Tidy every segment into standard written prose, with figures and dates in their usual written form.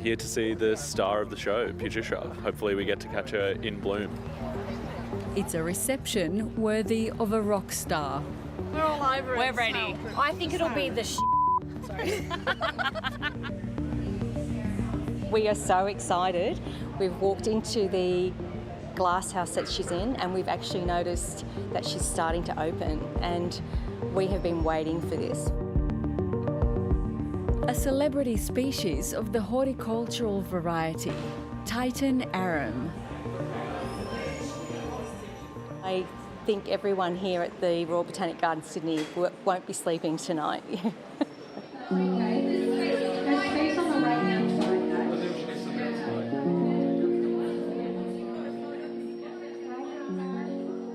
here to see the star of the show, Putricia. Hopefully we get to catch her in bloom. It's a reception worthy of a rock star. We're all over it. We're ready. I think it'll be the Sorry. We are so excited. We've walked into the glass house that she's in and we've actually noticed that she's starting to open, and we have been waiting for this. A celebrity species of the horticultural variety, Titan arum. I think everyone here at the Royal Botanic Garden Sydney won't be sleeping tonight.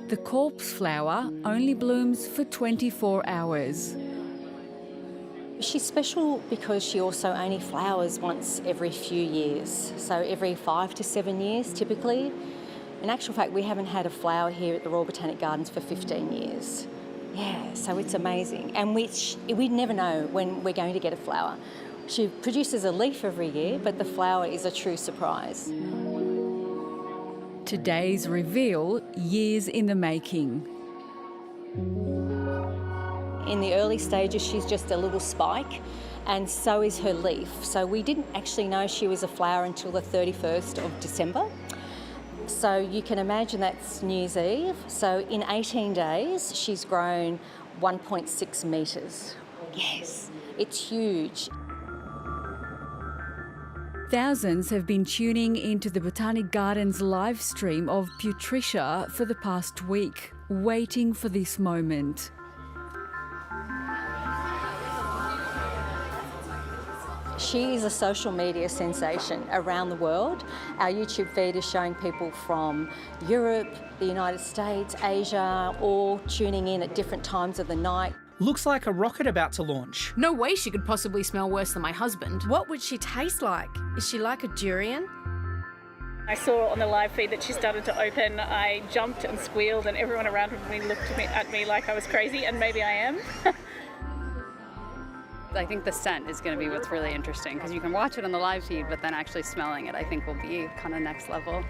The corpse flower only blooms for 24 hours. She's special because she also only flowers once every few years, so every 5 to 7 years typically. In actual fact, we haven't had a flower here at the Royal Botanic Gardens for 15 years. Yeah, so it's amazing. And we never know when we're going to get a flower. She produces a leaf every year, but the flower is a true surprise. Today's reveal, years in the making. In the early stages, she's just a little spike, and so is her leaf. So we didn't actually know she was a flower until the 31st of December. So you can imagine that's New Year's Eve. So in 18 days, she's grown 1.6 metres. Yes, it's huge. Thousands have been tuning into the Botanic Gardens live stream of Putricia for the past week, waiting for this moment. She is a social media sensation around the world. Our YouTube feed is showing people from Europe, the United States, Asia, all tuning in at different times of the night. Looks like a rocket about to launch. No way she could possibly smell worse than my husband. What would she taste like? Is she like a durian? I saw on the live feed that she started to open. I jumped and squealed and everyone around me looked at me like I was crazy, and maybe I am. I think the scent is going to be what's really interesting, because you can watch it on the live feed, but then actually smelling it I think will be kind of next level.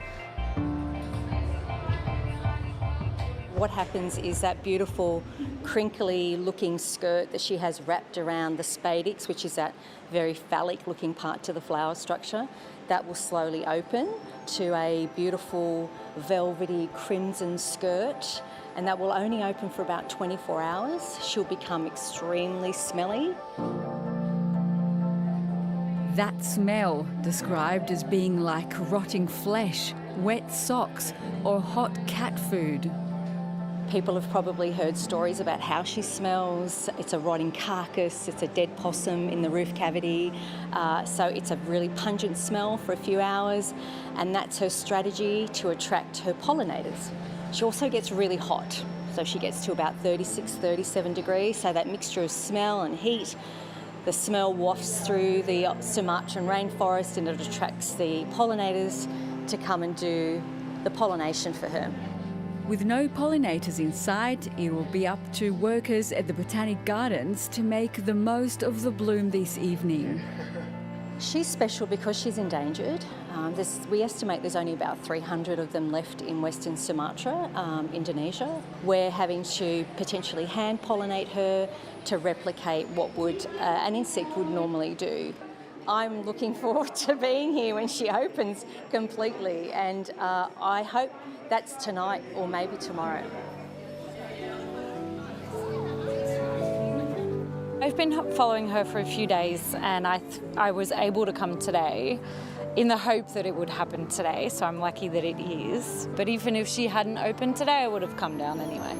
What happens is that beautiful crinkly looking skirt that she has wrapped around the spadix, which is that very phallic looking part to the flower structure, that will slowly open to a beautiful velvety crimson skirt, and that will only open for about 24 hours. She'll become extremely smelly. That smell, described as being like rotting flesh, wet socks, or hot cat food. People have probably heard stories about how she smells. It's a rotting carcass, it's a dead possum in the roof cavity. So it's a really pungent smell for a few hours, and that's her strategy to attract her pollinators. She also gets really hot, so she gets to about 36, 37 degrees, so that mixture of smell and heat, the smell wafts through the Sumatran rainforest and it attracts the pollinators to come and do the pollination for her. With no pollinators inside, it will be up to workers at the Botanic Gardens to make the most of the bloom this evening. She's special because she's endangered. We estimate there's only about 300 of them left in Western Sumatra, Indonesia. We're having to potentially hand pollinate her to replicate what an insect would normally do. I'm looking forward to being here when she opens completely, and I hope that's tonight or maybe tomorrow. I've been following her for a few days, and I was able to come today in the hope that it would happen today, so I'm lucky that it is. But even if she hadn't opened today, I would have come down anyway.